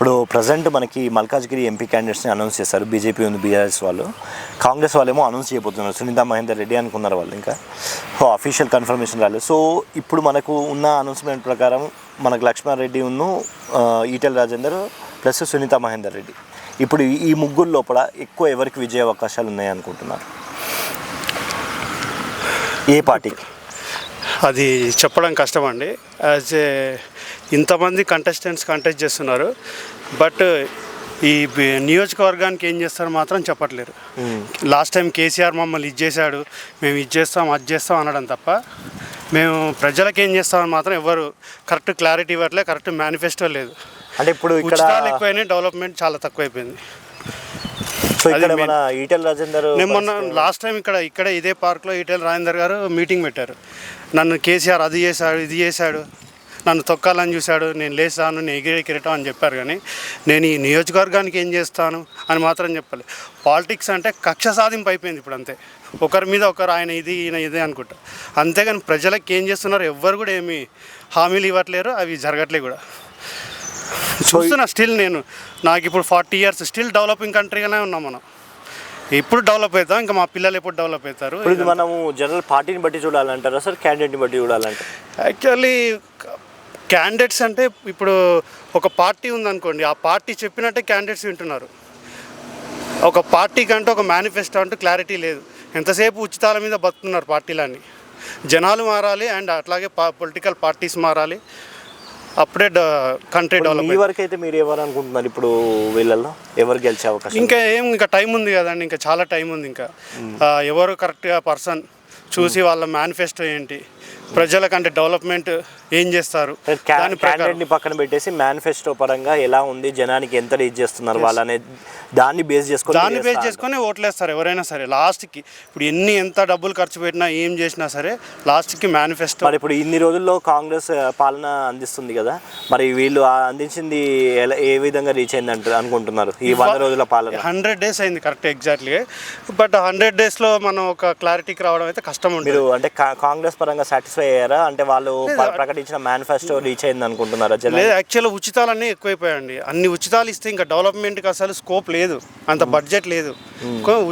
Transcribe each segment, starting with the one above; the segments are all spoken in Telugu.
ఇప్పుడు ప్రజెంట్ మనకి మల్కాజ్గిరి ఎంపీ క్యాండిడేట్స్ని అనౌన్స్ చేశారు. బీజేపీ ఉంది, బీఆర్ఎస్ వాళ్ళు. కాంగ్రెస్ వాళ్ళేమో అనౌన్స్ చేయబోతున్నారు. సునీతా మహేందర్ రెడ్డి అనుకున్నారు వాళ్ళు, ఇంకా అఫీషియల్ కన్ఫర్మేషన్ రాలేదు. సో ఇప్పుడు మనకు ఉన్న అనౌన్స్మెంట్ ప్రకారం మనకు లక్ష్మారెడ్డి ఉన్ను ఈటెల రాజేందర్ ప్లస్ సునీతా మహేందర్ రెడ్డి. ఇప్పుడు ఈ ముగ్గురు లోపల ఎక్కువ ఎవరికి విజయ అవకాశాలు ఉన్నాయి అనుకుంటున్నారు? ఏ పార్టీకి? అది చెప్పడం కష్టం అండి. యాజ్ ఏ ఇంతమంది కంటెస్టెంట్స్ కంటెస్ట్ చేస్తున్నారు, బట్ ఈ నియోజకవర్గానికి ఏం చేస్తారు మాత్రం చెప్పట్లేరు. లాస్ట్ టైం కేసీఆర్ మమ్మల్ని ఇది చేశాడు, మేము ఇది చేస్తాం అది చేస్తాం అనడం తప్ప మేము ప్రజలకు ఏం చేస్తామని మాత్రం ఎవరు కరెక్ట్ క్లారిటీ ఇవ్వట్లేదు, కరెక్ట్ మేనిఫెస్టో లేదు. అంటే ఇప్పుడు ఉచితాలు ఎక్కువైనాయి, డెవలప్మెంట్ చాలా తక్కువైపోయింది. నేను మొన్న లాస్ట్ టైం ఇక్కడ ఇదే పార్క్లో ఈటెల రాజేందర్ గారు మీటింగ్ పెట్టారు. నన్ను కేసీఆర్ అది చేశాడు ఇది చేశాడు, నన్ను తొక్కాలని చూశాడు, నేను లేస్తాను, నేను ఎగిరెక్కిరటం అని చెప్పారు. కానీ నేను ఈ నియోజకవర్గానికి ఏం చేస్తాను అని మాత్రం చెప్పలేదు. పాలిటిక్స్ అంటే కక్ష సాధింపు అయిపోయింది ఇప్పుడు. అంతే, ఒకరి మీద ఒకరు ఆయన ఇది ఈయన ఇదే అనుకుంటా. అంతేగాని ప్రజలకు ఏం చేస్తున్నారు ఎవ్వరు కూడా ఏమీ హామీలు ఇవ్వట్లేరు, అవి జరగట్లేదు కూడా. చూస్తున్నా స్టిల్ నాకు ఇప్పుడు 40 years స్టిల్ డెవలపింగ్ కంట్రీగానే ఉన్నాం మనం. ఎప్పుడు డెవలప్ అవుతాం, ఇంకా మా పిల్లలు ఎప్పుడు డెవలప్ అవుతారు. ఇప్పుడు మనము జనరల్ పార్టీని బట్టి చూడాలంటారా సార్, క్యాండిడేట్ని బట్టి చూడాలంటే? యాక్చువల్లీ క్యాండిడేట్స్ అంటే ఇప్పుడు ఒక పార్టీ ఉందనుకోండి, ఆ పార్టీ చెప్పినట్టే క్యాండిడేట్స్ వింటున్నారు. ఒక పార్టీ కంటే ఒక మేనిఫెస్టో అంటూ క్లారిటీ లేదు. ఎంతసేపు ఉచితాల మీద బతుకున్నారు పార్టీలన్నీ. జనాలు మారాలి అండ్ అట్లాగే పొలిటికల్ పార్టీస్ మారాలి, అప్పుడే కంట్రీ డెవలప్. ఈ వరకు అయితే మీరు ఎవరు అనుకుంటున్నారు ఇప్పుడు వీళ్ళల్లో ఎవరు గెలిచే అవకాశం? ఇంకా టైం ఉంది కదండి, ఇంకా చాలా టైం ఉంది. ఇంకా ఎవరు కరెక్ట్గా పర్సన్ చూసి వాళ్ళ మేనిఫెస్టో ఏంటి, ప్రజలకంటే డెవలప్మెంట్ ఏం చేస్తారు క్యాండిడేట్ని పక్కన పెట్టేసి మేనిఫెస్టో పరంగా ఎలా ఉంది, జనానికి ఎంత రీచ్ చేస్తున్నారు వాళ్ళనే దాన్ని బేస్ చేసుకొని ఓట్లేస్తారు ఎవరైనా సరే. లాస్ట్కి ఇప్పుడు ఎంత డబ్బులు ఖర్చు పెట్టినా ఏం చేసినా సరే లాస్ట్కి మేనిఫెస్టో. మరి ఇప్పుడు ఇన్ని రోజుల్లో కాంగ్రెస్ పాలన అందిస్తుంది కదా, మరి వీళ్ళు అందించింది ఏ విధంగా రీచ్ అయింది అనుకుంటున్నారు ఈ 100 రోజుల పాలన? 100 days అయింది కరెక్ట్, ఎగ్జాక్ట్లీ. బట్ 100 daysలో మనం ఒక క్లారిటీకి రావడం అయితే కష్టం ఉంటుంది. మీరు అంటే కాంగ్రెస్ పరంగా సాటిస్ఫై అయ్యారా? అంటే వాళ్ళు ప్రకటించిన మేనిఫెస్టో రీచ్ అయింది అనుకుంటున్నారా? లేదు, యాక్చువల్గా ఉచితాలన్నీ ఎక్కువైపోయాయండి. అన్ని ఉచితాలు ఇస్తే ఇంకా డెవలప్మెంట్కి అసలు స్కోప్ లేదు, అంత బడ్జెట్ లేదు.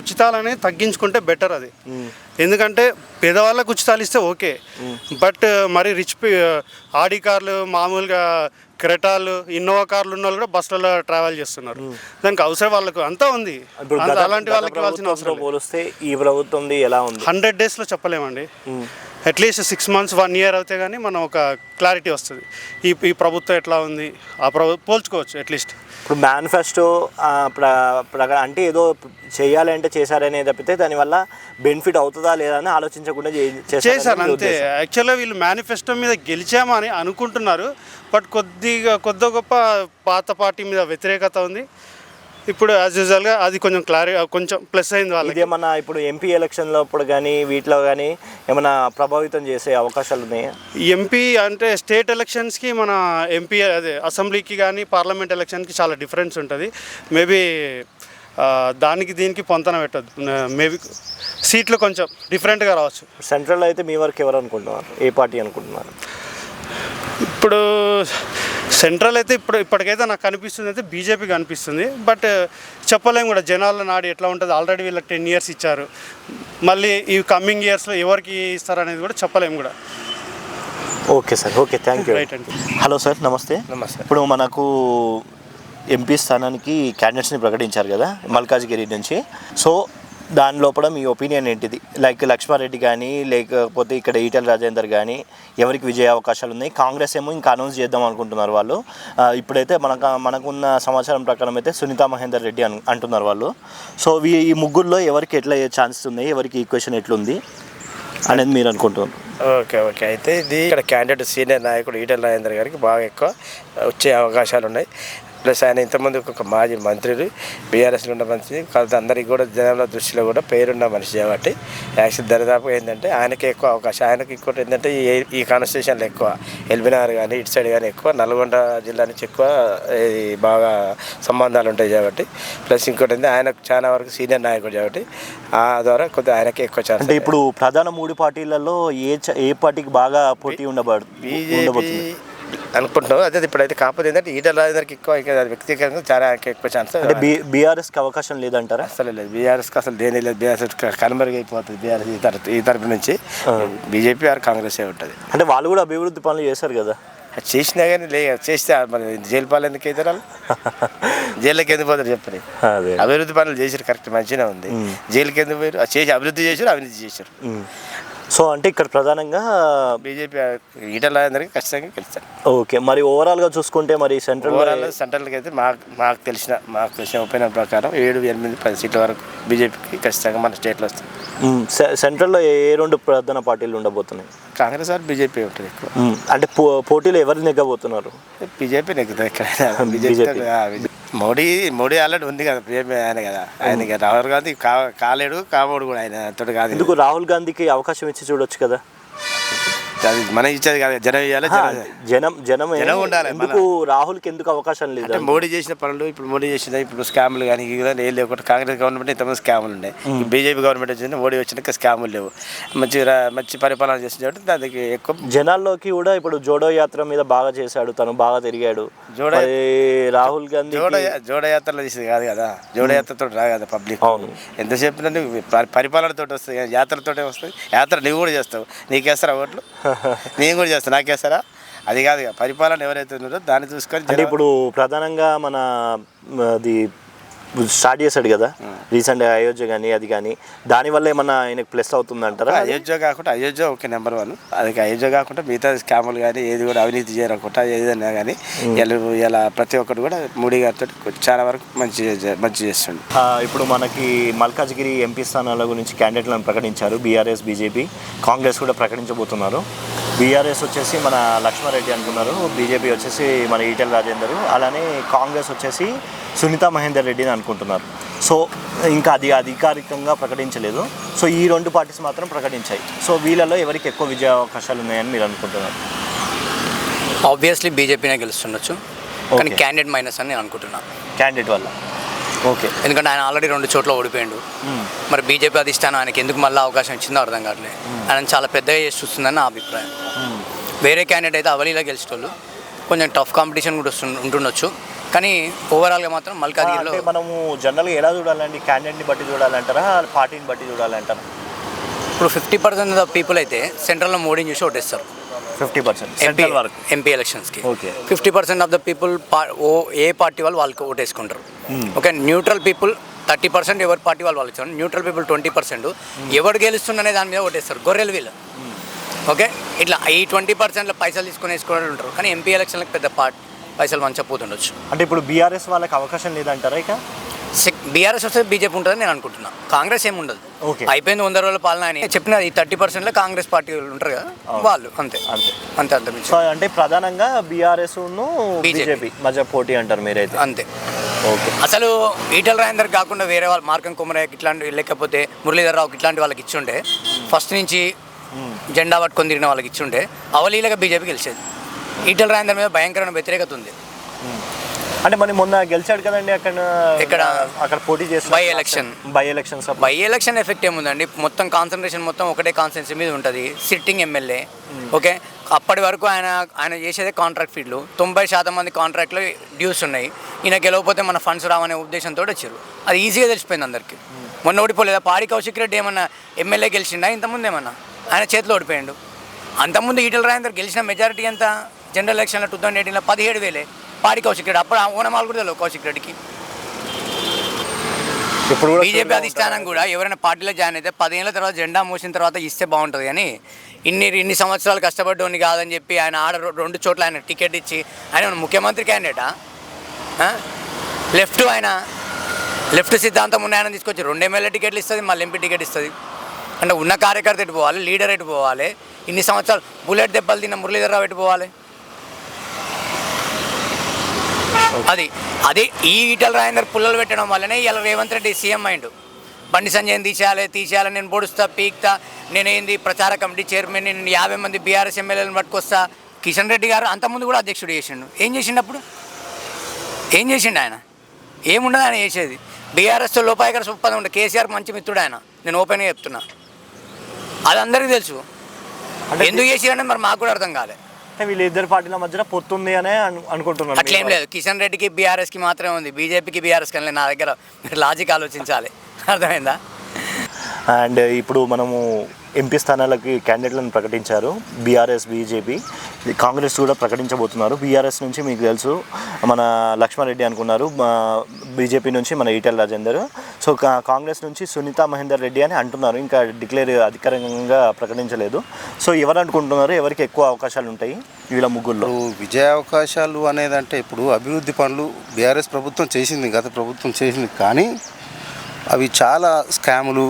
ఉచితాలని తగ్గించుకుంటే బెటర్ అది. ఎందుకంటే పేదవాళ్ళకు ఉచితాలు ఇస్తే ఓకే, బట్ మరి రిచ్ ఆడి కార్లు, మామూలుగా క్రెటాలు, ఇన్నోవా కార్లు ఉన్న వాళ్ళు కూడా బస్సులలో ట్రావెల్ చేస్తున్నారు. దానికి అవసరం వాళ్ళకు అంతా ఉంది. అలాంటి వాళ్ళకి ఇవ్వాల్సిన అవసరం పోలిస్తే ఈ ప్రభుత్వం ఎలా ఉంది? 100 daysలో చెప్పలేమండి. అట్లీస్ట్ 6 months 1 year అవుతే కానీ మనం ఒక క్లారిటీ వస్తుంది. ఈ ప్రభుత్వం ఎట్లా ఉంది, ఆ పోల్చుకోవచ్చు అట్లీస్ట్. ఇప్పుడు మేనిఫెస్టో అంటే ఏదో చేయాలి అంటే చేశారనే తప్పితే దానివల్ల బెనిఫిట్ అవుతుందా లేదా అని ఆలోచించకుండా చేశారు అంతే. యాక్చువల్గా వీళ్ళు మేనిఫెస్టో మీద గెలిచామా అని అనుకుంటున్నారు, బట్ కొద్ది గొప్ప పాత పార్టీ మీద వ్యతిరేకత ఉంది. ఇప్పుడు యాజ్ యూజువల్గా అది కొంచెం ప్లస్ అయింది వాళ్ళకి. ఏమన్నా ఇప్పుడు ఎంపీ ఎలక్షన్లో అప్పుడు కానీ వీటిలో కానీ ఏమైనా ప్రభావితం చేసే అవకాశాలు ఉన్నాయా? ఎంపీ అంటే స్టేట్ ఎలక్షన్స్కి మన ఎంపీ అసెంబ్లీకి కానీ పార్లమెంట్ ఎలక్షన్కి చాలా డిఫరెన్స్ ఉంటుంది. మేబీ దానికి దీనికి పొంతన పెట్టద్దు, మేబీ సీట్లు కొంచెం డిఫరెంట్గా రావచ్చు. సెంట్రల్ అయితే మీ వరకు ఎవరు అనుకుంటున్నారు, ఏ పార్టీ అనుకుంటున్నారు? ఇప్పుడు సెంట్రల్ అయితే ఇప్పటికైతే నాకు కనిపిస్తుంది అయితే బీజేపీ కనిపిస్తుంది. బట్ చెప్పలేము కూడా జనాల నాడు ఎట్లా ఉంటుంది. ఆల్రెడీ వీళ్ళకి 10 years ఇచ్చారు, మళ్ళీ ఈ కమింగ్ ఇయర్స్లో ఎవరికి ఇస్తారనేది కూడా చెప్పలేము కూడా. Okay sir, okay, thank you. Right అండి. హలో సార్, నమస్తే. నమస్తే. ఇప్పుడు మనకు ఎంపీ స్థానానికి క్యాండిడేట్స్ని ప్రకటించారు కదా మల్కాజ్గిరి నుంచి. సో దాని లోపల మీ ఒపీనియన్ ఏంటిది? లైక్ లక్ష్మారెడ్డి కానీ లేకపోతే ఇక్కడ ఈటెల రాజేందర్ కానీ ఎవరికి విజయ అవకాశాలు ఉన్నాయి? కాంగ్రెస్ ఏమో ఇంకా అనౌన్స్ చేద్దాం అనుకుంటున్నారు వాళ్ళు. ఇప్పుడైతే మనకున్న సమాచారం ప్రకారం అయితే సునీతా మహేందర్ రెడ్డి అంటున్నారు వాళ్ళు. సో ఈ ముగ్గురులో ఎవరికి ఎట్లా ఛాన్సెస్ ఉన్నాయి, ఎవరికి ఈక్వేషన్ ఎట్లుంది అనేది మీరు అనుకుంటున్నారు? ఓకే. అయితే ఇది ఇక్కడ క్యాండిడేట్ సీనియర్ నాయకుడు ఈటెల రాజేందర్ గారికి బాగా ఎక్కువ వచ్చే అవకాశాలు ఉన్నాయి. ప్లస్ ఆయన ఇంతమంది ఒక మాజీ మంత్రులు, బీఆర్ఎస్లో ఉన్న మనిషి, కాకపోతే అందరికీ కూడా జనాల దృష్టిలో కూడా పేరున్న మనిషి కాబట్టి యాక్చువల్ దరిదాపు ఏంటంటే ఆయనకి ఎక్కువ అవకాశం. ఆయనకి ఇంకోటి ఏంటంటే ఈ కాన్స్టిట్యూషన్లో ఎక్కువ ఎల్బీనగర్ కానీ ఇటు సైడ్ కానీ ఎక్కువ నల్గొండ జిల్లా నుంచి ఎక్కువ బాగా సంబంధాలు ఉంటాయి కాబట్టి, ప్లస్ ఇంకోటి ఏంటంటే ఆయనకు చాలా వరకు సీనియర్ నాయకుడు కాబట్టి ఆ ద్వారా కొద్దిగా ఆయనకి ఎక్కువ ఛాన్స్. అంటే ఇప్పుడు ప్రధాన 3 పార్టీలలో ఏ పార్టీకి బాగా పోటీ ఉండబడుతుంది? బీజేపీ అనుకుంటున్నాం. అదే ఇప్పుడైతే కాకపోతే ఏంటంటే ఈటల రాజేందర్కి ఎక్కువ వ్యక్తిగతంగా చాలా ఎక్కువ ఛాన్స్. అంటే బీఆర్ఎస్కి అవకాశం లేదంటారా? అసలు లేదు, బీఆర్ఎస్కి అసలు దేని లేదు. బీఆర్ఎస్ కనుమరుగైపోతుంది. బీఆర్ఎస్ ఈ తరపు నుంచి బీజేపీ ఆర్ కాంగ్రెస్ ఉంటుంది. అంటే వాళ్ళు కూడా అభివృద్ధి పనులు చేశారు కదా. చేసినా కానీ చేస్తే మరి జైలు పాలు ఎందుకు అవుతారు వాళ్ళు? జైలుకి ఎందుకు పోతారు చెప్పండి? అభివృద్ధి పనులు చేసారు, కరెక్ట్ మంచిగా ఉంది. జైలుకి ఎందుకు పోయారు? చేసి అభివృద్ధి చేశారు, అవినీతి చేశారు. సో అంటే ఇక్కడ ప్రధానంగా బీజేపీ ఈటల రాజేందర్కి ఖచ్చితంగా గెలుస్తారు. ఓకే, మరి ఓవరాల్గా చూసుకుంటే మరి సెంట్రల్కి అయితే మాకు తెలిసిన ఒపీనియన్ ప్రకారం 7-8-10 సీట్ల వరకు బీజేపీకి ఖచ్చితంగా మన స్టేట్లో వస్తుంది. సెంట్రల్లో ఏ రెండు ప్రధాన పార్టీలు ఉండబోతున్నాయి? కాంగ్రెస్ ఆర్ బీజేపీ ఉంటుంది ఎక్కువ. అంటే పోటీలో ఎవరు నెగ్గబోతున్నారు? బీజేపీ నెగ్గుతుంది ఎక్కడైనా. బీజేపీ మోడీ ఆల్రెడీ ఉంది కదా, బీజేపీ ఆయన కదా. ఆయనకి రాహుల్ గాంధీ కాలేడు, కాబోడు కూడా ఆయన తోటి కాదు. ఎందుకు రాహుల్ గాంధీకి అవకాశం ఇచ్చి చూడొచ్చు కదా? అది మనం ఇచ్చేది కాదు, జనం ఇవ్వాలి. జనం ఉండాలి. ఎందుకు రాహుల్కి ఎందుకు అవకాశం లేదు? అంటే మోడీ చేసిన పనులు, ఇప్పుడు ఇప్పుడు స్కాములు కానీ ఏం లేకుండా కాంగ్రెస్ గవర్నమెంట్ ఇంతమంది స్కాములు ఉన్నాయి. బీజేపీ గవర్నమెంట్ వచ్చింది, మోడీ వచ్చినాక స్కాములు లేవు. మంచి పరిపాలన చేసిన కాబట్టి దానికి ఎక్కువ జనాల్లోకి కూడా ఇప్పుడు జోడో యాత్ర మీద బాగా చేశాడు, తను బాగా తిరిగాడు. రాహుల్ గాంధీ జోడో యాత్రలో చేసేది కాదు కదా, జోడో యాత్రతో రాదు కదా పబ్లిక్. అవును, ఎంతసేపు పరిపాలనతో వస్తుంది, యాత్రతోటే వస్తుంది. యాత్ర నువ్వు కూడా చేస్తావు, నీకేస్తారా ఓట్లు? నేను కూడా చేస్తాను, నాకేస్తారా? అది కాదు, పరిపాలన ఎవరైతే ఉన్నారో దాన్ని చూసుకొని. అంటే ఇప్పుడు ప్రధానంగా మన అది స్టార్ట్ చేశాడు కదా రీసెంట్గా అయోధ్య కానీ, అది కానీ దానివల్ల ఏమన్నా ఆయనకు ప్లస్ అవుతుందంటారా? Ayodhya okay number 1. అది అయోధ్య కాకుండా మిగతా స్కాములు కానీ ఏది కూడా అవినీతి చేయకుండా ఏదైనా కానీ ఇలా ప్రతి ఒక్కరు కూడా మోడీ గారితో చాలా వరకు మంచి చేస్తుండే. ఇప్పుడు మనకి మల్కాజ్గిరి ఎంపీ స్థానాల గురించి క్యాండిడేట్లను ప్రకటించారు. బీఆర్ఎస్, బీజేపీ, కాంగ్రెస్ కూడా ప్రకటించబోతున్నారు. బీఆర్ఎస్ వచ్చేసి మన లక్ష్మారెడ్డి అనుకున్నారు, బీజేపీ వచ్చేసి మన ఈటెల రాజేందర్, అలానే కాంగ్రెస్ వచ్చేసి సునీతా మహేందర్ రెడ్డిని అనుకుంటున్నారు. సో ఇంకా అది అధికారికంగా ప్రకటించలేదు. సో ఈ రెండు పార్టీస్ మాత్రం ప్రకటించాయి. సో వీళ్ళలో ఎవరికి ఎక్కువ విజయ అవకాశాలు ఉన్నాయని మీరు అనుకుంటున్నారు? ఆబ్వియస్లీ బీజేపీనే గెలుస్తుండొచ్చు, కానీ క్యాండిడేట్ మైనస్ అని నేను అనుకుంటున్నాను. క్యాండిడేట్ వల్ల ఓకే, ఎందుకంటే ఆయన ఆల్రెడీ 2 చోట్ల ఓడిపోయాడు. మరి బీజేపీ అధిష్టానం ఆయనకి ఎందుకు మళ్ళీ అవకాశం ఇచ్చిందో అర్థం కావట్లేదు. ఆయన చాలా పెద్దగా చేసి చూస్తుందని నా అభిప్రాయం. వేరే క్యాండిడేట్ అయితే అవలీలా గెలిచేటోళ్ళు, కొంచెం టఫ్ కాంపిటీషన్ కూడా ఉంటుండొచ్చు. కానీ ఓవరాల్గా మాత్రం మల్కాజ్గిరిలో మనము జనరల్గా ఎలా చూడాలండి? క్యాండిడేట్ని బట్టి చూడాలంటారా, పార్టీని బట్టి చూడాలంటారా? ఇప్పుడు 50% ఆఫ్ పీపుల్ అయితే సెంట్రల్లో మోడీని చూసి ఓటేస్తారు. 50% ఎంపీ ఎలక్షన్స్కి. Okay, 50% of the people A party వాళ్ళకి ఓటేసుకుంటారు. ఓకే, న్యూట్రల్ పీపుల్ 30% ఎవరి పార్టీ వాళ్ళు ఇస్తారు. న్యూట్రల్ పీపుల్ 20% ఎవరు గెలుస్తుందనే దాని మీద ఓటేస్తారు, గొర్రెలు వీళ్ళు. ఓకే, ఇట్లా ఈ 20%లో పైసలు తీసుకొని వేసుకోవడం ఉంటారు. కానీ ఎంపీ ఎలక్షన్లకు పెద్ద పైసలు మంచిపోతుండొచ్చు. అంటే ఇప్పుడు బీఆర్ఎస్ వాళ్ళకి అవకాశం లేదంటారా? ఇక బీఆర్ఎస్ వస్తే బీజేపీ ఉంటుందని నేను అనుకుంటున్నాను. కాంగ్రెస్ ఏమి ఉండదు, అయిపోయింది 100 రోజుల పాలన అని చెప్పిన. ఈ 30%లో కాంగ్రెస్ పార్టీ ఉంటారు కదా, వాళ్ళు అంతే. అంటే ప్రధానంగా బీఆర్ఎస్ బీజేపీ మధ్య పోటీ అంటారు మీరైతే? అంతే. ఓకే, అసలు ఈటల రాజేందర్ కాకుండా వేరే వాళ్ళు మార్కం కుమరయ్యకి ఇట్లాంటి, లేకపోతే మురళీధర్ రావుకి ఇట్లాంటి వాళ్ళకి ఇచ్చుంటే, ఫస్ట్ నుంచి జెండా పట్టుకొని తిరిగిన వాళ్ళకి ఇచ్చుంటే అవలీలగా బీజేపీ గెలిచేది. ఈటల రాజేందర్ మీద భయంకరమైన వ్యతిరేకత ఉంది. అంటే మరి మొన్న గెలిచాడు కదండి అక్కడ పోటీ చేసి బై ఎలక్షన్ ఎఫెక్ట్ ఏముందండి? మొత్తం కాన్సన్ట్రేషన్ మొత్తం ఒకటే కాన్స్టిట్యున్సీ మీద ఉంటుంది. Sitting MLA. ఓకే, అప్పటి వరకు ఆయన చేసేదే కాంట్రాక్ట్ ఫీల్డ్లు. 90% మంది కాంట్రాక్ట్లో డ్యూస్ ఉన్నాయి. ఈయన గెలవకపోతే మన ఫండ్స్ రావనే ఉద్దేశంతో వచ్చారు. అది ఈజీగా తెలిసిపోయింది అందరికీ. మొన్న ఓడిపోలేదా? పాడి కౌశిక్ రెడ్డి ఏమన్నా ఎమ్మెల్యే గెలిచిండా? ఇంతకుముందు ఏమన్నా ఆయన చేతిలో ఓడిపోయాడు. అంతకుముందు ఈటల రాజేందర్ గెలిచిన మెజారిటీ ఎంత? జనరల్ ఎలక్షన్లో 2018లో 17,000 పాడి కౌశిక్ రెడ్డి. అప్పుడు ఓనమాలు కూడా తెలియదు కౌశిక్ రెడ్డికి. ఇప్పుడు బీజేపీ అధిష్టానం కూడా ఎవరైనా పార్టీలో జాయిన్ అయితే 10 ఏళ్ళ తర్వాత జెండా మూసిన తర్వాత ఇస్తే బాగుంటుంది. కానీ ఇన్ని సంవత్సరాలు కష్టపడ్డోని కాదని చెప్పి ఆయన 2 చోట్ల ఆయన టికెట్ ఇచ్చి, ఆయన ముఖ్యమంత్రి క్యాండిడేటా? లెఫ్ట్ సిద్ధాంతం ఉన్న ఆయన తీసుకొచ్చి 2 ఎమ్మెల్యే టికెట్లు ఇస్తుంది, మళ్ళీ ఎంపీ టికెట్ ఇస్తుంది. అంటే ఉన్న కార్యకర్త ఎటు పోవాలి, లీడర్ ఎటు పోవాలి? ఇన్ని సంవత్సరాలు బుల్లెట్ దెబ్బలు తిన్న మురళీధర్ రావు ఎటు పోవాలి? అదే ఈ ఈటల రాజేందర్ పుల్లలు పెట్టడం వల్లనే ఇలా రేవంత్ రెడ్డి సీఎం అయిండు. బండి సంజయ్ని తీసేయాలి, నేను పొడుస్తా, పీక్తా, నేనేంది ప్రచార కమిటీ చైర్మన్, నేను 50 మంది బీఆర్ఎస్ ఎమ్మెల్యేలను పట్టుకొస్తా. కిషన్ రెడ్డి గారు అంతకుముందు కూడా అధ్యక్షుడు చేసిండు. ఏం చేసిండు అప్పుడు? ఏం చేసిండు ఆయన? ఏముండదు ఆయన చేసేది. బీఆర్ఎస్తో లోపాయకర ఒప్పందం ఉండే. కేసీఆర్ మంచి మిత్రుడు ఆయన, నేను ఓపెన్గా చెప్తున్నా. అది అందరికీ తెలుసు. ఎందుకు చేసిరని మరి మాకు కూడా అర్థం కాలే. అంటే వీళ్ళిద్దరు పార్టీల మధ్యన పొత్తుంది అనే అనుకుంటున్నాను. అట్లేం లేదు. కిషన్ రెడ్డికి బీఆర్ఎస్కి మాత్రమే ఉంది, బీజేపీకి బీఆర్ఎస్ కానీ నా దగ్గర మీరు లాజిక్ ఆలోచించాలి. అర్థమైందా? అండ్ ఇప్పుడు మనము ఎంపీ స్థానాలకి క్యాండిడేట్లను ప్రకటించారు. బీఆర్ఎస్, బీజేపీ, కాంగ్రెస్ కూడా ప్రకటించబోతున్నారు. బీఆర్ఎస్ నుంచి మీకు తెలుసు మన లక్ష్మారెడ్డి అనుకున్నారు, బీజేపీ నుంచి మన ఈటెల రాజేందర్, సో కాంగ్రెస్ నుంచి సునీతా మహేందర్ రెడ్డి అని అంటున్నారు. ఇంకా డిక్లేర్ అధికారికంగా ప్రకటించలేదు. సో ఎవరు అనుకుంటున్నారు, ఎవరికి ఎక్కువ అవకాశాలు ఉంటాయి వీళ్ళ ముగ్గురులో? విజయ అవకాశాలు అనేది అంటే ఇప్పుడు అభివృద్ధి పనులు బీఆర్ఎస్ ప్రభుత్వం చేసింది, గత ప్రభుత్వం చేసింది, కానీ అవి చాలా స్కాములు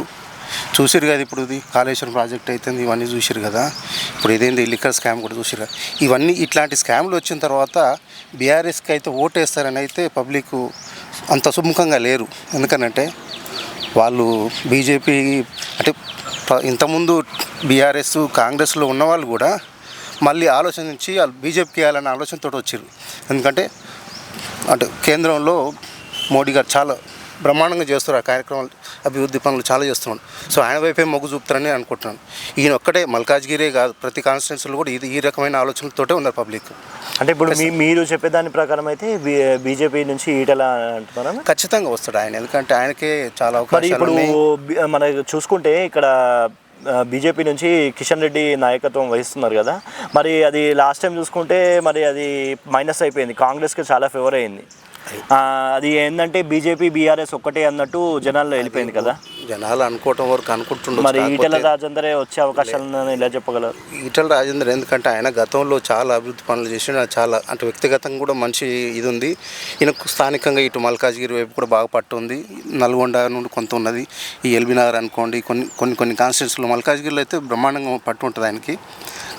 చూసిరు కదా. ఇప్పుడు ఇది కాళేశ్వరం ప్రాజెక్ట్ అవుతుంది, ఇవన్నీ చూసిరు కదా. ఇప్పుడు ఇదేంటి లిక్కర్ స్కామ్ కూడా చూసిరు కదా. ఇవన్నీ ఇట్లాంటి స్కామ్లు వచ్చిన తర్వాత బీఆర్ఎస్కి అయితే ఓటేస్తారని అయితే పబ్లిక్ అంత సుముఖంగా లేరు. ఎందుకనంటే వాళ్ళు బీజేపీ అంటే ఇంతకుముందు బీఆర్ఎస్ కాంగ్రెస్లో ఉన్నవాళ్ళు కూడా మళ్ళీ ఆలోచించి వాళ్ళు బీజేపీకి వేయాలనే ఆలోచనతో వచ్చారు. ఎందుకంటే అంటే కేంద్రంలో మోడీ గారు చాలా బ్రహ్మాండంగా చేస్తారు ఆ కార్యక్రమాలు, అభివృద్ధి పనులు చాలా చేస్తున్నాడు. సో ఆయన వైపే మొగ్గు చూపుతారని అనుకుంటున్నాను. ఈయన ఒక్కటే మల్కాజ్గిరే కాదు, ప్రతి కాన్స్టిట్యున్సీలో కూడా ఈ రకమైన ఆలోచనలతోటే ఉన్నారు పబ్లిక్. అంటే ఇప్పుడు మీరు చెప్పేదాని ప్రకారం అయితే బీజేపీ నుంచి ఈటెల అంటున్నారా? ఖచ్చితంగా వస్తాడు ఆయన, ఎందుకంటే ఆయనకే చాలా అవకాశాలు ఇప్పుడు ఉన్నాయి. మనం చూసుకుంటే ఇక్కడ బీజేపీ నుంచి కిషన్ రెడ్డి నాయకత్వం వహిస్తున్నారు కదా, మరి అది లాస్ట్ టైం చూసుకుంటే మరి అది మైనస్ అయిపోయింది, కాంగ్రెస్కి చాలా ఫేవర్ అయింది. అది ఏంటంటే బీజేపీ బీఆర్ఎస్ ఒక్కటే అన్నట్టు జనాల్లో వెళ్ళిపోయింది కదా. జనాలు అనుకోవటం వరకు అనుకుంటుండ్రు. మరి ఈటెల రాజేందరే వచ్చే అవకాశాలను ఇలా చెప్పగలరు? ఈటెల రాజేందర్ ఎందుకంటే ఆయన గతంలో చాలా అభివృద్ధి పనులు చేసి చాలా అంటే వ్యక్తిగతంగా కూడా మంచి ఇది ఉంది. ఈయనకు స్థానికంగా ఇటు మల్కాజ్గిరి వైపు కూడా బాగా పట్టు ఉంది, నల్గొండ నుండి కొంత ఉన్నది, ఈ ఎల్బీ నగర్ అనుకోండి, కొన్ని కాన్స్టిట్యూన్సీలో మల్కాజ్గిరిలో అయితే బ్రహ్మాండంగా పట్టు ఉంటుంది ఆయనకి.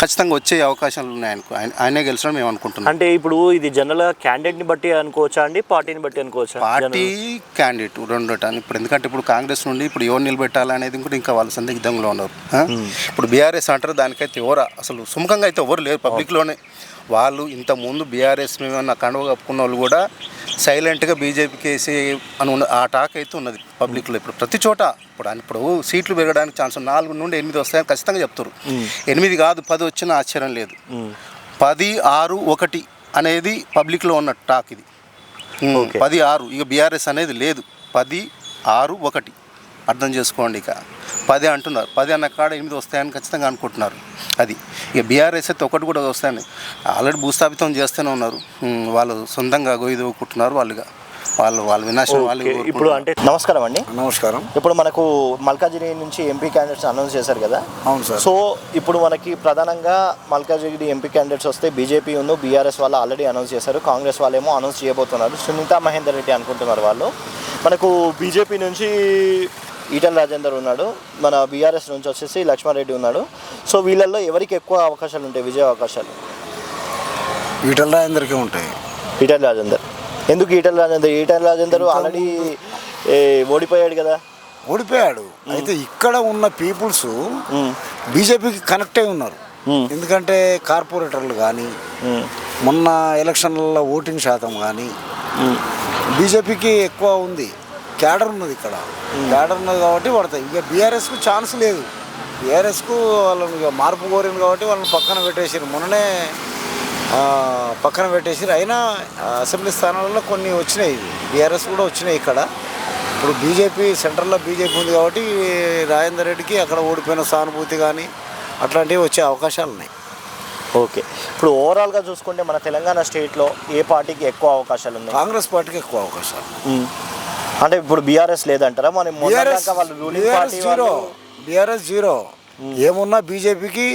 ఖచ్చితంగా వచ్చే అవకాశాలు ఉన్నాయి ఆయనకు, ఆయనే గెలిచడం మేము అనుకుంటున్నాం. అంటే ఇప్పుడు ఇది జనరల్గా క్యాండిడేట్ని బట్టి అనుకోవచ్చా అండి, పార్టీని బట్టి అనుకోవచ్చా? పార్టీ క్యాండిడేట్ రెండు ఇప్పుడు ఎందుకంటే ఇప్పుడు కాంగ్రెస్ నుండి ఇప్పుడు ఎవరు నిలబెట్టాలనేది కూడా ఇంకా వాళ్ళ సందిగ్ధంలో ఉన్నారు. ఇప్పుడు బీఆర్ఎస్ అంటారు, దానికైతే ఎవరు అసలు సుముఖంగా అయితే ఎవరు లేరు పబ్లిక్లోనే. వాళ్ళు ఇంతకుముందు బీఆర్ఎస్ మేమన్నా కండువ కప్పుకున్న వాళ్ళు కూడా సైలెంట్గా బీజేపీకి వేసి అని ఆ టాక్ అయితే ఉన్నది పబ్లిక్లో. ఇప్పుడు ప్రతి చోట ఇప్పుడు సీట్లు పెరగడానికి ఛాన్స్ 4 నుండి 8 వస్తాయని ఖచ్చితంగా చెప్తారు. 8 కాదు 10 వచ్చినా ఆశ్చర్యం లేదు. 10, 6, 1 అనేది పబ్లిక్లో ఉన్న టాక్ ఇది. 10, 6 ఇక బీఆర్ఎస్ అనేది లేదు. 10, 6, 1 అర్థం చేసుకోండి. ఇక 10 అంటున్నారు, 10 అన్న కాడ 8 వస్తాయని ఖచ్చితంగా అనుకుంటున్నారు. అది ఇక బీఆర్ఎస్ అయితే 1 కూడా వస్తాయని ఆల్రెడీ భూస్థాపితం చేస్తూనే ఉన్నారు. వాళ్ళు సొంతంగా గొయ్యి దూకుంటున్నారు వాళ్ళ వినాశనం వాళ్ళు. ఇప్పుడు అంటే నమస్కారం అండి. నమస్కారం. ఇప్పుడు మనకు మల్కాజిగిరి నుంచి ఎంపీ క్యాండిడేట్స్ అనౌన్స్ చేశారు కదా. అవును సార్. సో ఇప్పుడు మనకి ప్రధానంగా మల్కాజిగిరి ఎంపీ క్యాండిడేట్స్ వస్తే బీజేపీ ఉన్న బీఆర్ఎస్ వాళ్ళు ఆల్రెడీ అనౌన్స్ చేశారు, కాంగ్రెస్ వాళ్ళేమో అనౌన్స్ చేయబోతున్నారు. సునీతా మహేందర్ రెడ్డి అనుకుంటున్నారు వాళ్ళు. మనకు బీజేపీ నుంచి ఈటెల రాజేందర్ ఉన్నాడు, మన బీఆర్ఎస్ నుంచి వచ్చేసి లక్ష్మారెడ్డి ఉన్నాడు. సో వీళ్ళల్లో ఎవరికి ఎక్కువ అవకాశాలు ఉంటాయి, విజయ అవకాశాలు? ఈటెల రాజేందర్కే ఉంటాయి. ఈటెల రాజేందర్ ఎందుకు? ఈటెల రాజేందర్ ఆల్రెడీ ఓడిపోయాడు కదా. ఓడిపోయాడు. అయితే ఇక్కడ ఉన్న పీపుల్స్ బీజేపీకి కనెక్ట్ అయి ఉన్నారు. ఎందుకంటే కార్పొరేటర్లు కానీ మొన్న ఎలక్షన్లలో ఓటింగ్ శాతం కానీ బీజేపీకి ఎక్కువ ఉంది. క్యాడర్ ఉన్నది, ఇక్కడ క్యాడర్ ఉన్నది కాబట్టి పడతాయి. ఇక బీఆర్ఎస్కు ఛాన్స్ లేదు. బీఆర్ఎస్కు వాళ్ళని ఇక మార్పు కోరింది కాబట్టి వాళ్ళని పక్కన పెట్టేసారు, మొన్ననే పక్కన పెట్టేసారు. అయినా అసెంబ్లీ స్థానాలలో కొన్ని వచ్చినాయి, బీఆర్ఎస్ కూడా వచ్చినాయి ఇక్కడ. ఇప్పుడు బీజేపీ సెంట్రల్లో బీజేపీ ఉంది కాబట్టి రాజేందర్ రెడ్డికి అక్కడ ఓడిపోయిన సానుభూతి కానీ అట్లాంటివి వచ్చే అవకాశాలు ఉన్నాయి. ఓకే, ఇప్పుడు ఓవరాల్గా చూసుకుంటే మన తెలంగాణ స్టేట్లో ఏ పార్టీకి ఎక్కువ అవకాశాలు ఉన్నాయి? కాంగ్రెస్ పార్టీకి ఎక్కువ అవకాశాలు. అంటే ఇప్పుడు బీఆర్ఎస్ లేదంటారా? మనం బీఆర్ఎస్ జీరో. ఏమున్నా బీజేపీకి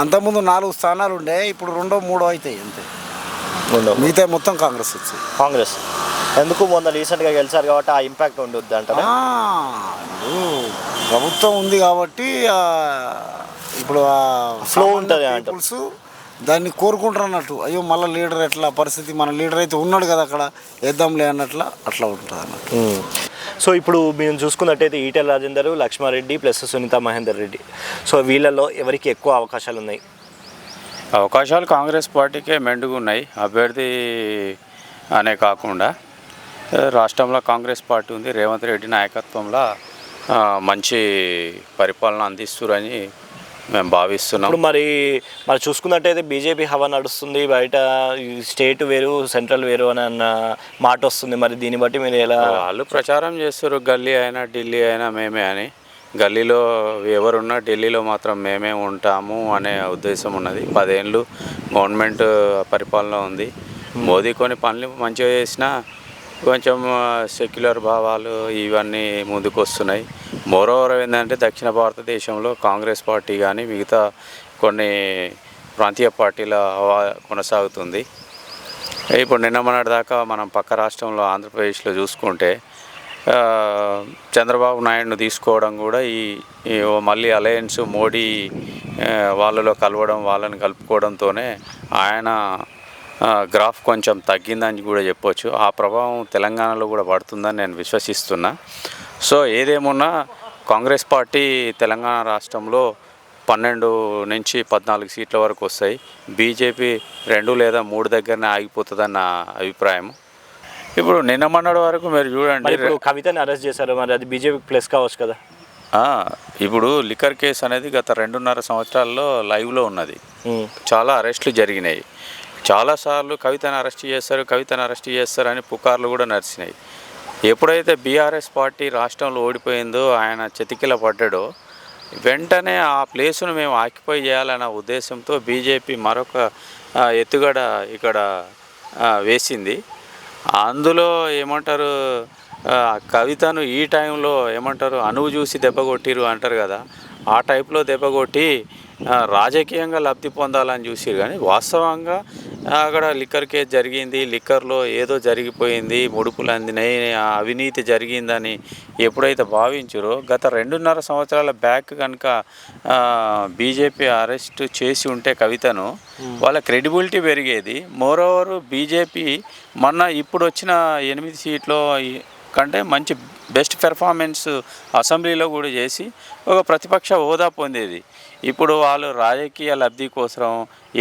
అంతకుముందు 4 స్థానాలు ఉండే, ఇప్పుడు 2, 3 అవుతాయి అంతే. మిగతా మొత్తం కాంగ్రెస్ వచ్చింది. కాంగ్రెస్ ఎందుకు? మొన్న రీసెంట్గా గెలిచారు కాబట్టి ఆ ఇంపాక్ట్ ఉండొద్దు అంటారా? ప్రభుత్వం ఉంది కాబట్టి ఇప్పుడు ఫ్లో ఉంటుంది పీపుల్స్ దాన్ని కోరుకుంటారు అన్నట్టు. అయ్యో మళ్ళీ లీడర్ ఎట్లా పరిస్థితి, మన లీడర్ అయితే ఉన్నాడు కదా అక్కడ వేద్దాంలే అన్నట్లా అట్లా ఉంటుంది అన్నట్టు. సో ఇప్పుడు మేము చూసుకున్నట్టయితే ఈటెల రాజేందర్, లక్ష్మారెడ్డి ప్లస్ సునీతా మహేందర్ రెడ్డి, సో వీళ్ళల్లో ఎవరికి ఎక్కువ అవకాశాలు ఉన్నాయి? అవకాశాలు కాంగ్రెస్ పార్టీకే మెండుగా ఉన్నాయి. అభ్యర్థి అనే కాకుండా రాష్ట్రంలో కాంగ్రెస్ పార్టీ ఉంది, రేవంత్ రెడ్డి నాయకత్వంలో మంచి పరిపాలన అందిస్తురని మేము భావిస్తున్నాం. ఇప్పుడు మరి చూసుకున్నట్టయితే బీజేపీ హవా నడుస్తుంది బయట, స్టేట్ వేరు సెంట్రల్ వేరు అని అన్న మాట వస్తుంది. మరి దీన్ని బట్టి మీరు ఎలా? వాళ్ళు ప్రచారం చేస్తారు, గల్లీ అయినా ఢిల్లీ అయినా మేమే అని. గల్లీలో ఎవరున్నా ఢిల్లీలో మాత్రం మేమే ఉంటాము అనే ఉద్దేశం ఉన్నది. 10 ఏళ్ళు గవర్నమెంట్ పరిపాలన ఉంది. మోదీ కొన్ని పనులు మంచిగా చేసినా కొంచెం సెక్యులర్ భావాలు ఇవన్నీ ముందుకు వస్తున్నాయి. మోరోవర్ ఏంటంటే దక్షిణ భారతదేశంలో కాంగ్రెస్ పార్టీ కానీ మిగతా కొన్ని ప్రాంతీయ పార్టీల హవా కొనసాగుతుంది. ఇప్పుడు నిన్న మొన్నటి దాకా మనం పక్క రాష్ట్రంలో ఆంధ్రప్రదేశ్లో చూసుకుంటే చంద్రబాబు నాయుడును తీసుకోవడం కూడా ఈ మళ్ళీ అలయన్స్ మోడీ వాళ్ళలో కలవడం, వాళ్ళని కలుపుకోవడంతోనే ఆయన గ్రాఫ్ కొంచెం తగ్గిందని కూడా చెప్పొచ్చు. ఆ ప్రభావం తెలంగాణలో కూడా పడుతుందని నేను విశ్వసిస్తున్నా. సో ఏదేమున్నా కాంగ్రెస్ పార్టీ తెలంగాణ రాష్ట్రంలో 12 నుంచి 14 సీట్ల వరకు వస్తాయి. బీజేపీ 2 లేదా 3 దగ్గరనే ఆగిపోతుందన్న అభిప్రాయం. ఇప్పుడు నిన్న మొన్నటి వరకు మీరు చూడండి, ఇప్పుడు కవితని అరెస్ట్ చేశారు, మరి అది బీజేపీకి ప్లస్ కావచ్చు కదా. ఇప్పుడు లిక్కర్ కేసు అనేది గత 2.5 సంవత్సరాల్లో లైవ్లో ఉన్నది. చాలా అరెస్టులు జరిగినాయి. చాలాసార్లు కవితను అరెస్ట్ చేస్తారు అని పుకార్లు కూడా నడిచినాయి. ఎప్పుడైతే బీఆర్ఎస్ పార్టీ రాష్ట్రంలో ఓడిపోయిందో, ఆయన చతికిల పడ్డాడో, వెంటనే ఆ ప్లేసును మేము ఆక్యుపై చేయాలన్న ఉద్దేశంతో బీజేపీ మరొక ఎత్తుగడ ఇక్కడ వేసింది. అందులో ఏమంటారు, కవితను ఈ టైంలో ఏమంటారు అనువు చూసి దెబ్బ కొట్టిరు అంటారు కదా, ఆ టైప్లో దెబ్బ కొట్టి రాజకీయంగా లబ్ధి పొందాలని చూసిరు. కానీ వాస్తవంగా అక్కడ లిక్కర్ కేసు జరిగింది, లిక్కర్లో ఏదో జరిగిపోయింది, ముడుపులు అందినాయి, అవినీతి జరిగిందని ఎప్పుడైతే భావించారో, గత 2.5 సంవత్సరాల బ్యాక్ కనుక బీజేపీ అరెస్ట్ చేసి ఉంటే కవితను, వాళ్ళ క్రెడిబిలిటీ పెరిగేది. మోరోవర్ బీజేపీ ఇప్పుడు వచ్చిన 8 సీట్లో కంటే మంచి బెస్ట్ పెర్ఫార్మెన్స్ అసెంబ్లీలో కూడా చేసి ఒక ప్రతిపక్ష హోదా పొందేది. ఇప్పుడు వాళ్ళు రాజకీయ లబ్ధి కోసం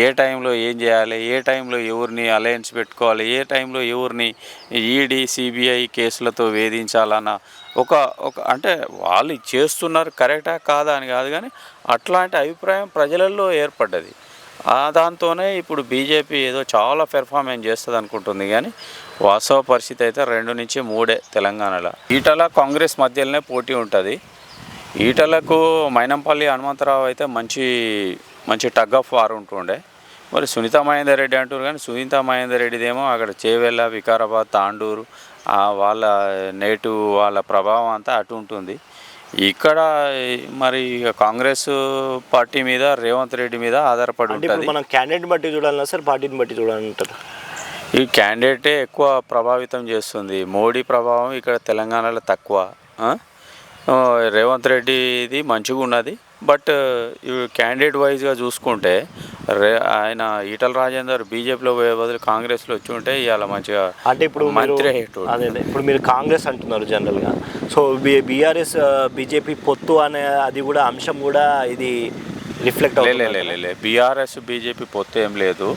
ఏ టైంలో ఏం చేయాలి, ఏ టైంలో ఎవరిని అలయన్స్ పెట్టుకోవాలి, ఏ టైంలో ఎవరిని ఈడీ సిబిఐ కేసులతో వేధించాలన్న ఒక అంటే వాళ్ళు చేస్తున్నారు కరెక్టా కాదా అని కాదు, కానీ అట్లాంటి అభిప్రాయం ప్రజలలో ఏర్పడ్డది. దాంతోనే ఇప్పుడు బీజేపీ ఏదో చాలా పెర్ఫార్మెన్స్ చేస్తుంది అనుకుంటుంది. కానీ వాస్తవ పరిస్థితి అయితే 2 నుంచి 3 తెలంగాణలో. ఈటల కాంగ్రెస్ మధ్యలోనే పోటీ ఉంటుంది. ఈటలకు మైనంపల్లి హనుమంతరావు అయితే మంచి టగ్ ఆఫ్ వార్ ఉంటుండే. మరి సునీతా మహేందర్ రెడ్డి అంటారు, కానీ సునీతా మహేందర్ రెడ్డిదేమో అక్కడ చేవెళ్ళ, వికారాబాద్, తాండూరు వాళ్ళ నేటివ్, వాళ్ళ ప్రభావం అంతా అటు ఉంటుంది. ఇక్కడ మరి కాంగ్రెస్ పార్టీ మీద, రేవంత్ రెడ్డి మీద ఆధారపడి ఉంటుంది. మనం క్యాండిడేట్ బట్టి చూడాలన్నా సార్, పార్టీని బట్టి చూడాలంటారు? ఈ క్యాండిడేటే ఎక్కువ ప్రభావితం చేస్తుంది. మోడీ ప్రభావం ఇక్కడ తెలంగాణలో తక్కువ. రేవంత్ రెడ్డిది మంచిగా ఉన్నది. బట్ క్యాండిడేట్ వైజ్గా చూసుకుంటే ఆయన ఈటల రాజేందర్ బీజేపీలో పోయే బదులు కాంగ్రెస్లో వచ్చి ఉంటే ఇవాళ మంచిగా అంటే ఇప్పుడు మంత్రి అదే ఇప్పుడు మీరు కాంగ్రెస్ అంటున్నారు జనరల్గా. సో బీఆర్ఎస్ బీజేపీ పొత్తు అనే అది కూడా అంశం కూడా ఇది రిఫ్లెక్ట్ లే బీఆర్ఎస్ బీజేపీ పొత్తు ఏం లేదు.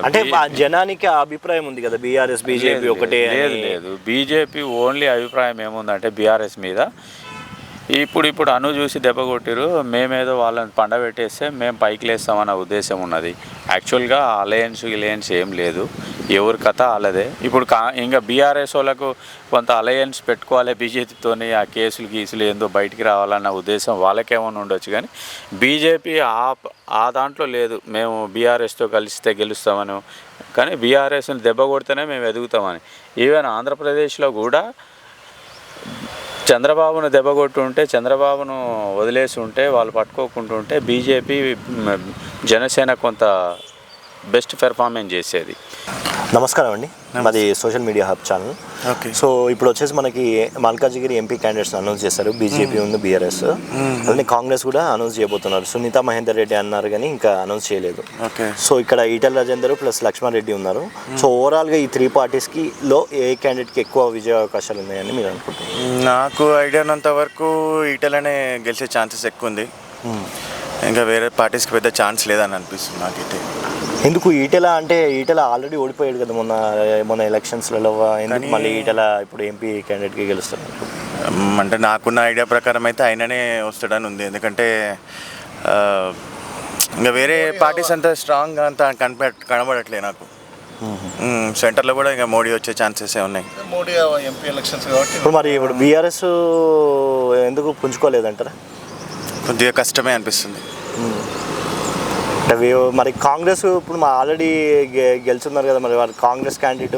అంటే జనానికి ఆ అభిప్రాయం ఉంది కదా, బీఆర్ఎస్ బీజేపీ ఒకటే. లేదు బీజేపీ ఓన్లీ అభిప్రాయం ఏముందంటే బీఆర్ఎస్ మీద ఇప్పుడు అను చూసి దెబ్బ కొట్టిరు, మేమేదో వాళ్ళని పండబెట్టేస్తే మేము పైకి లేస్తామన్న ఉద్దేశం ఉన్నది. యాక్చువల్గా అలయన్స్ ఏం లేదు, ఎవరి కథ వాళ్ళదే. ఇప్పుడు ఇంకా బీఆర్ఎస్ వాళ్ళకు కొంత అలయన్స్ పెట్టుకోవాలి బీజేపీతోని, ఆ గీసులు ఏందో బయటికి రావాలన్న ఉద్దేశం వాళ్ళకేమైనా ఉండొచ్చు. కానీ బీజేపీ ఆ దాంట్లో లేదు, మేము బీఆర్ఎస్తో కలిస్తే గెలుస్తామని. కానీ బీఆర్ఎస్ని దెబ్బ కొడితేనే మేము ఎదుగుతామని. ఈవెన్ ఆంధ్రప్రదేశ్లో కూడా చంద్రబాబును దెబ్బకొట్టుంటే, చంద్రబాబును వదిలేసి ఉంటే, వాళ్ళు పట్టుకోకుంటుంటే బీజేపీ జనసేన కొంత బెస్ట్ పెర్ఫార్మెన్స్ చేసేది. నమస్కారం అండి, మాది social media hub channel. Okay. So ఇప్పుడు వచ్చేసి మనకి మల్కాజిగిరి ఎంపీ క్యాండిడేట్స్ అనౌన్స్ చేశారు. బీజేపీ ఉంది, బీఆర్ఎస్, అలానే కాంగ్రెస్ కూడా అనౌన్స్ చేయబోతున్నారు. సునీతా మహేందర్ రెడ్డి అన్నారు కానీ ఇంకా అనౌన్స్ చేయలేదు. ఓకే. సో ఇక్కడ ఈటల రాజేందర్ ప్లస్ లక్ష్మణ్ రెడ్డి ఉన్నారు. సో ఓవరాల్గా ఈ 3 పార్టీస్కి ఏ క్యాండిడేట్కి ఎక్కువ విజయ అవకాశాలు ఉన్నాయని మీరు అనుకుంటున్నారు? నాకు ఐడియా ఉన్నంత వరకు ఈటలనే గెలిచే ఛాన్సెస్ ఎక్కువ ఉంది. ఇంకా వేరే పార్టీస్కి పెద్ద ఛాన్స్ లేదని అనిపిస్తుంది నాకైతే. ఎందుకు ఈటల అంటే ఈటల ఆల్రెడీ ఓడిపోయాడు కదా మొన్న ఎలక్షన్స్లలో, ఎందుకు మళ్ళీ ఈటల ఇప్పుడు ఎంపీ క్యాండిడేట్కి గెలుస్తారు? అంటే నాకున్న ఐడియా ప్రకారం అయితే ఆయననే వస్తాడని ఉంది. ఎందుకంటే ఇంకా వేరే పార్టీస్ అంతా స్ట్రాంగ్గా అంత కనబడట్లే నాకు. సెంటర్లో కూడా ఇంకా మోడీ వచ్చే ఛాన్సెస్ ఉన్నాయి. మోడీ ఎంపీ ఎలక్షన్స్ కాబట్టి ఇప్పుడు బీఆర్ఎస్ ఎందుకు పుంజుకోలేదంటారా? కొద్దిగా కష్టమే అనిపిస్తుంది. అంటే మరి కాంగ్రెస్ ఇప్పుడు ఆల్రెడీ గెలుచున్నారు కదా, మరి వారు కాంగ్రెస్ క్యాండిడేట్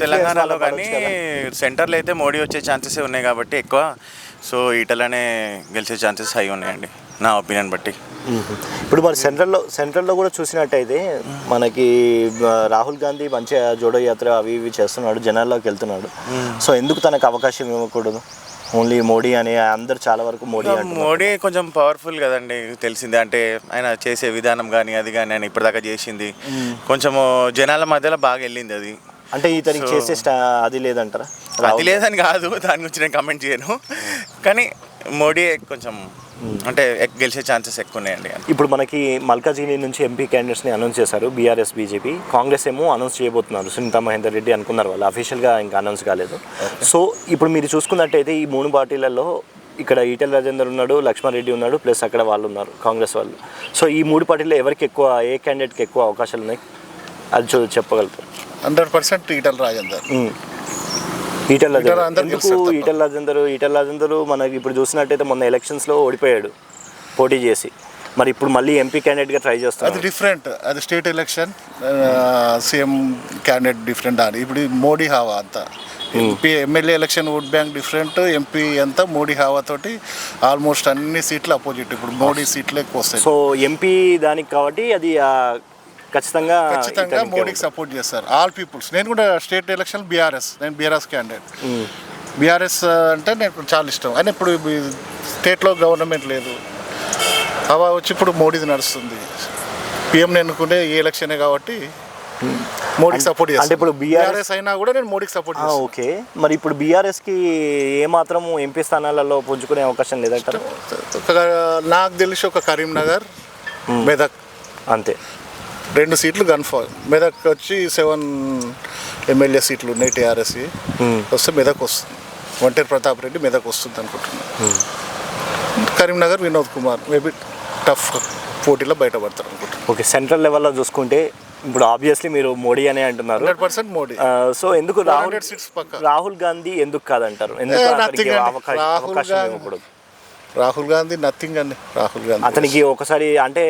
తెలంగాణలో కానీ సెంటర్లో అయితే మోడీ వచ్చే ఛాన్సెస్ ఉన్నాయి కాబట్టి ఎక్కువ. సో ఈటలనే గెలిచే ఛాన్సెస్ హై ఉన్నాయండి నా ఒపీనియన్ బట్టి. ఇప్పుడు మరి సెంట్రల్లో కూడా చూసినట్టయితే మనకి రాహుల్ గాంధీ మంచిగా జోడో యాత్ర అవి ఇవి చేస్తున్నాడు, జనాల్లోకి వెళ్తున్నాడు. సో ఎందుకు తనకు అవకాశం ఇవ్వకూడదు? ఓన్లీ మోడీ అని అందరు చాలా వరకు మోడీ కొంచెం పవర్ఫుల్ కదండి, తెలిసిందే. అంటే ఆయన చేసే విధానం కానీ అది కానీ ఆయన ఇప్పటిదాకా చేసింది కొంచెము జనాల మధ్యలో బాగా వెళ్ళింది. అది అంటే ఇతనికి చేసే అది లేదంటారా? అది లేదని కాదు, దాని గురించి నేను కమెంట్ చేయను. కానీ మోడీ కొంచెం అంటే గెలిచే ఛాన్సెస్ ఎక్కువ ఉన్నాయండి. ఇప్పుడు మనకి మల్కాజిగిరి నుంచి ఎంపీ క్యాండిడేట్స్ని అనౌన్స్ చేశారు బీఆర్ఎస్ బీజేపీ. కాంగ్రెస్ ఏమో అనౌన్స్ చేయబోతున్నారు, సునీతా మహేందర్ రెడ్డి అనుకున్నారు, వాళ్ళు అఫీషియల్గా ఇంకా అనౌన్స్ కాలేదు. సో ఇప్పుడు మీరు చూసుకున్నట్టయితే ఈ 3 పార్టీలలో ఇక్కడ ఈటెల రాజేందర్ ఉన్నాడు, లక్ష్మారెడ్డి ఉన్నాడు, ప్లస్ అక్కడ వాళ్ళు ఉన్నారు కాంగ్రెస్ వాళ్ళు. సో ఈ 3 పార్టీలో ఎవరికి ఎక్కువ, ఏ క్యాండిడేట్కి ఎక్కువ అవకాశాలు ఉన్నాయి అది చెప్పగలుగుతారు? 100% ఈటెల రాజేందర్. ఈటెల రాజేందర్ మనకి ఇప్పుడు చూసినట్టయితే మొన్న ఎలక్షన్స్లో ఓడిపోయాడు పోటీ చేసి, మరి ఇప్పుడు మళ్ళీ ఎంపీ క్యాండిడేట్గా ట్రై చేస్తాడు. అది డిఫరెంట్, అది state election, CM candidate different. అని ఇప్పుడు మోడీ హావా అంతా MP MLA election vote bank different, MP అంతా మోడీ హావా తోటి ఆల్మోస్ట్ అన్ని సీట్లు అపోజిట్. ఇప్పుడు మోడీ సీట్లు ఎక్కువ వస్తాయి. సో ఎంపీ దానికి కాబట్టి అది ఖచ్చితంగా మోడీకి సపోర్ట్ చేస్తారు ఆల్ పీపుల్స్. నేను కూడా స్టేట్ ఎలక్షన్ నేను బీఆర్ఎస్ క్యాండిడేట్. బీఆర్ఎస్ అంటే నాకు చాలా ఇష్టం. అని ఇప్పుడు స్టేట్లో గవర్నమెంట్ లేదు, హవా వచ్చి ఇప్పుడు మోడీది నడుస్తుంది. పిఎంని ఎన్నుకునే ఈ ఎలక్షనే కాబట్టి మోడీకి సపోర్ట్ చేస్తాను. అంటే ఇప్పుడు బీఆర్ఎస్ అయినా కూడా నేను మోడీకి సపోర్ట్ చేస్తాను. ఓకే, మరి ఇప్పుడు బీఆర్ఎస్కి ఏమాత్రం ఎంపీ స్థానాలలో పుంజుకునే అవకాశం లేదంటారు? నాకు తెలిసి ఒక కరీంనగర్, మెదక్, అంతే 2 సీట్లు కన్ఫర్మ్. మెదక్ వచ్చి 7 ఎమ్మెల్యే సీట్లు ఉన్నాయి టీఆర్ఎస్ వస్తే మెదక్ వస్తుంది. ఒంటేరు ప్రతాప్ రెడ్డి మెదక్ వస్తుంది అనుకుంటున్నాను. కరీంనగర్ వినోద్ కుమార్ మేబీ టఫ్ పోటీలో బయటపడతారు అనుకుంటున్నాను. ఓకే, సెంట్రల్ లెవెల్లో చూసుకుంటే ఇప్పుడు ఆబ్వియస్లీ మీరు మోడీ అనే అంటున్నారు. 100% మోడీ. సో ఎందుకు రాహుల్ గాంధీ ఎందుకు కాదంటారు? అవకాశం ఇవ్వకూడదు? రాహుల్ గాంధీ నథింగ్ అండి. రాహుల్ గాంధీ అతనికి ఒకసారి అంటే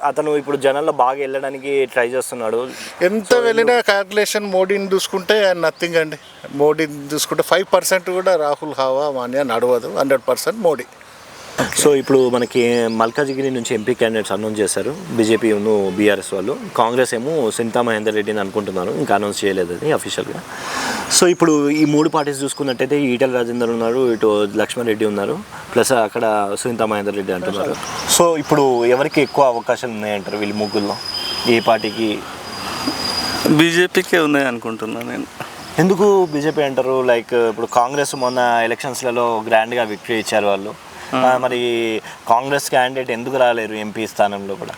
అతను ఇప్పుడు జనాల్లో బాగా వెళ్ళడానికి ట్రై చేస్తున్నాడు. ఎంత వెళ్ళినా క్యాల్కులేషన్ మోడీని చూసుకుంటే నథింగ్ అండి. మోడీని చూసుకుంటే 5% కూడా రాహుల్ హావా మాన్యా నడవదు. 100% మోడీ. సో ఇప్పుడు మనకి మల్కాజిగిరి నుంచి ఎంపీ క్యాండిడేట్స్ అనౌన్స్ చేశారు బీజేపీ బీఆర్ఎస్ వాళ్ళు. కాంగ్రెస్ ఏమో సునీతా మహేందర్ రెడ్డిని అనుకుంటున్నారు, ఇంకా అనౌన్స్ చేయలేదు అది అఫీషియల్గా. సో ఇప్పుడు ఈ 3 పార్టీస్ చూసుకున్నట్టయితే ఈటెల రాజేందర్ ఉన్నారు, ఇటు లక్ష్మారెడ్డి ఉన్నారు, ప్లస్ అక్కడ సునీతా మహేందర్ రెడ్డి అంటున్నారు. సో ఇప్పుడు ఎవరికి ఎక్కువ అవకాశాలు ఉన్నాయంటారు వీళ్ళు ముగ్గురులో? ఏ పార్టీకి? బీజేపీకే ఉన్నాయి అనుకుంటున్నాను నేను. ఎందుకు బీజేపీ అంటారు? లైక్ ఇప్పుడు కాంగ్రెస్ మొన్న ఎలక్షన్స్లలో గ్రాండ్గా విక్టరీ ఇచ్చారు వాళ్ళు, మరి కాంగ్రెస్ క్యాండిడేట్ ఎందుకు రాలేరు? ఎంపీ స్థానంలో కూడా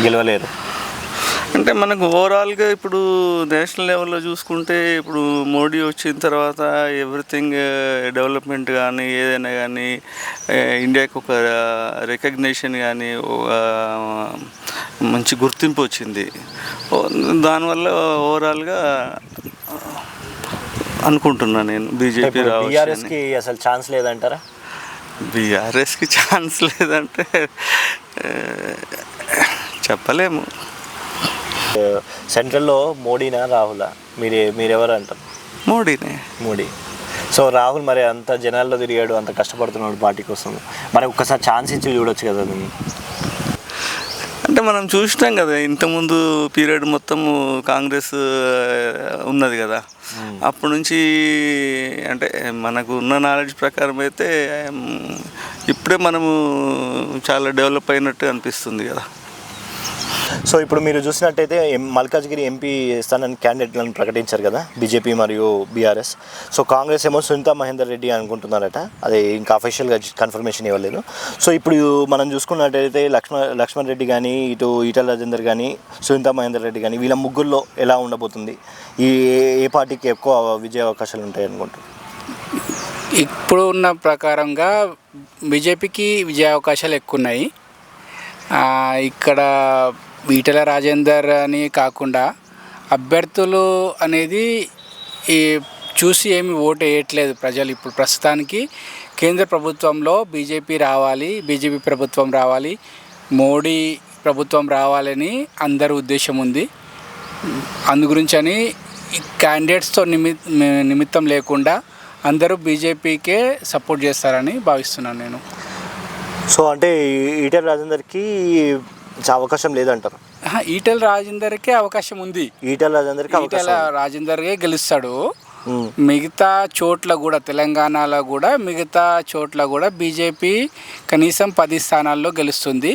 గెలవలేరు. అంటే మనకు ఓవరాల్గా ఇప్పుడు నేషనల్ లెవెల్లో చూసుకుంటే ఇప్పుడు మోడీ వచ్చిన తర్వాత ఎవ్రీథింగ్ డెవలప్మెంట్ కానీ ఏదైనా కానీ ఇండియాకి ఒక రికగ్నిషన్ కానీ మంచి గుర్తింపు వచ్చింది. దానివల్ల ఓవరాల్గా అనుకుంటున్నాను నేను బీజేపీ రావచ్చు. బీఆర్ఎస్కి అసలు ఛాన్స్ లేదంటారా? బీఆర్ఎస్కి ఛాన్స్ లేదంటే చెప్పలేము. సెంట్రల్లో మోడీనా రాహులా? మీరెవరు అంటారు? మోడీ. సో రాహుల్ మరి అంత జనాల్లో తిరిగాడు, అంత కష్టపడుతున్నాడు పార్టీ కోసం, మరి ఒక్కసారి ఛాన్స్ ఇచ్చి చూడొచ్చు కదా. అంటే మనం చూసినాం కదా ఇంతకుముందు పీరియడ్ మొత్తం కాంగ్రెస్ ఉన్నది కదా, అప్పటి నుంచి అంటే మనకు ఉన్న నాలెడ్జ్ ప్రకారం అయితే ఇప్పుడే మనము చాలా డెవలప్ అయినట్టు అనిపిస్తుంది కదా. సో ఇప్పుడు మీరు చూసినట్టయితే మల్కాజ్గిరి ఎంపీ స్థానానికి క్యాండిడేట్లను ప్రకటించారు కదా బీజేపీ మరియు బీఆర్ఎస్. సో కాంగ్రెస్ ఏమో సునీతా మహేందర్ రెడ్డి అనుకుంటున్నారట, అది ఇంకా అఫీషియల్గా కన్ఫర్మేషన్ ఇవ్వలేదు. సో ఇప్పుడు మనం చూసుకున్నట్టయితే లక్ష్మణ్ రెడ్డి కానీ, ఇటు ఈటెల రాజేందర్ కానీ, సునీతా మహేందర్ రెడ్డి కానీ, వీళ్ళ ముగ్గురులో ఎలా ఉండబోతుంది? ఏ పార్టీకి ఎక్కువ విజయ అవకాశాలు ఉంటాయి అనుకుంటున్నారు? ఇప్పుడు ఉన్న ప్రకారంగా బీజేపీకి విజయ అవకాశాలు ఎక్కువ ఉన్నాయి. ఇక్కడ ఈటెల రాజేందర్ అని కాకుండా అభ్యర్థులు అనేది ఈ చూసి ఏమి ఓటు వేయట్లేదు ప్రజలు. ఇప్పుడు ప్రస్తుతానికి కేంద్ర ప్రభుత్వంలో బీజేపీ ప్రభుత్వం రావాలి, మోడీ ప్రభుత్వం రావాలని అందరి ఉద్దేశం ఉంది. అందు గురించి అని క్యాండిడేట్స్తో నిమిత్తం లేకుండా అందరూ బీజేపీకే సపోర్ట్ చేస్తారని భావిస్తున్నాను నేను. సో అంటే ఈటెల రాజేందర్కి అవకాశం లేదంటారు? ఈటెల రాజేందర్కే అవకాశం ఉంది. ఈటెల రాజేందర్కే గెలుస్తాడు. మిగతా చోట్ల కూడా తెలంగాణలో కూడా మిగతా చోట్ల కూడా బీజేపీ కనీసం 10 స్థానాల్లో గెలుస్తుంది.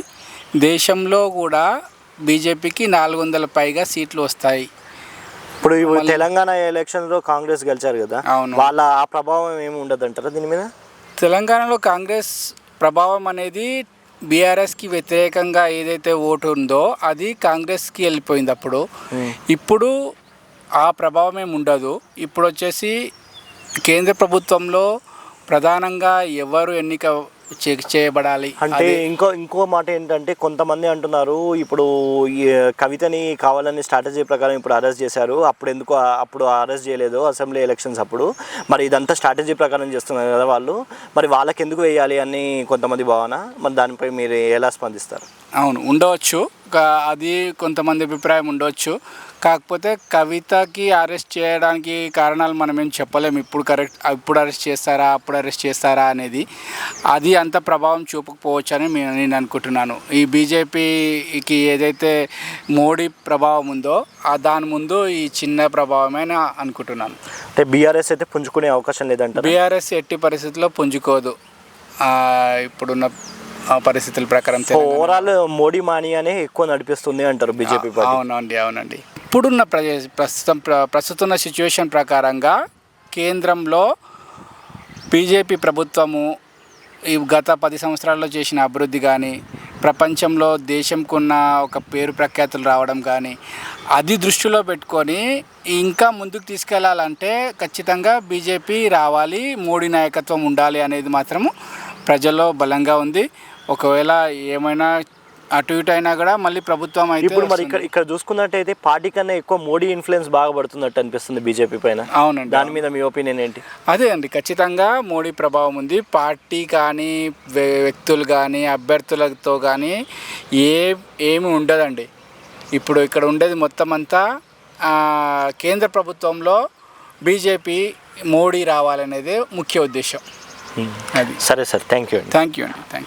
దేశంలో కూడా బీజేపీకి 400 పైగా సీట్లు వస్తాయి. ఇప్పుడు తెలంగాణ ఎలక్షన్లో కాంగ్రెస్ గెలిచారు కదా, వాళ్ళ ఆ ప్రభావం ఏమి ఉండదు అంటారా దీని మీద? తెలంగాణలో కాంగ్రెస్ ప్రభావం అనేది బీఆర్ఎస్కి వ్యతిరేకంగా ఏదైతే ఓటు ఉందో అది కాంగ్రెస్కి వెళ్ళిపోయింది. ఇప్పుడు ఆ ప్రభావం ఏమి ఉండదు. ఇప్పుడు వచ్చేసి కేంద్ర ప్రభుత్వంలో ప్రధానంగా ఎవరు ఎన్నిక చేయబడాలి అంటే ఇంకో మాట ఏంటంటే కొంతమంది అంటున్నారు ఇప్పుడు కవితని కావాలని స్ట్రాటజీ ప్రకారం ఇప్పుడు అరెస్ట్ చేశారు, అప్పుడు అరెస్ట్ చేయలేదు అసెంబ్లీ ఎలక్షన్స్ అప్పుడు, మరి ఇదంతా స్ట్రాటజీ ప్రకారం చేస్తున్నారు కదా వాళ్ళు, మరి వాళ్ళకి ఎందుకు వేయాలి అని కొంతమంది భావన. మరి దానిపై మీరు ఎలా స్పందిస్తారు? అవును, ఉండవచ్చు, అది కొంతమంది అభిప్రాయం ఉండవచ్చు. కాకపోతే కవితకి అరెస్ట్ చేయడానికి కారణాలు మనం ఏం చెప్పలేము. ఇప్పుడు అరెస్ట్ చేస్తారా అప్పుడు అరెస్ట్ చేస్తారా అనేది అది అంత ప్రభావం చూపకపోవచ్చు అని నేను అనుకుంటున్నాను. ఈ బీజేపీకి ఏదైతే మోడీ ప్రభావం ఉందో దాని ముందు ఈ చిన్న ప్రభావమే అనుకుంటున్నాను. అంటే బీఆర్ఎస్ అయితే పుంజుకునే అవకాశం లేదంట? బీఆర్ఎస్ ఎట్టి పరిస్థితుల్లో పుంజుకోదు ఇప్పుడున్న పరిస్థితుల ప్రకారం. ఓవరాల్ మోడీ మానియానే ఎక్కువ నడిపిస్తుంది అంటారు బీజేపీ? అవునండి. ఇప్పుడున్న ప్రస్తుతం సిచ్యువేషన్ ప్రకారంగా కేంద్రంలో బీజేపీ ప్రభుత్వము ఈ గత 10 సంవత్సరాల్లో చేసిన అభివృద్ధి కానీ, ప్రపంచంలో దేశంకున్న ఒక పేరు ప్రఖ్యాతులు రావడం కానీ అది దృష్టిలో పెట్టుకొని ఇంకా ముందుకు తీసుకెళ్లాలంటే ఖచ్చితంగా బీజేపీ రావాలి, మోడీ నాయకత్వం ఉండాలి అనేది మాత్రము ప్రజల్లో బలంగా ఉంది. ఒకవేళ ఏమైనా అటు ఇటు అయినా కూడా మళ్ళీ ప్రభుత్వం అయితే ఇప్పుడు మరి ఇక్కడ చూసుకున్నట్టయితే పార్టీ కన్నా ఎక్కువ మోడీ ఇన్ఫ్లుయెన్స్ బాగా పడుతున్నట్టు అనిపిస్తుంది బీజేపీ పైన. అవునండి. దాని మీద మీ ఒపీనియన్ ఏంటి? అదే అండి, ఖచ్చితంగా మోడీ ప్రభావం ఉంది. పార్టీ కానీ వ్యక్తులు కానీ అభ్యర్థులతో కానీ ఏమి ఉండదండి. ఇప్పుడు ఇక్కడ ఉండేది మొత్తం అంతా కేంద్ర ప్రభుత్వంలో బీజేపీ మోడీ రావాలనేదే ముఖ్య ఉద్దేశం. సరే సార్, థ్యాంక్ యూ అండి.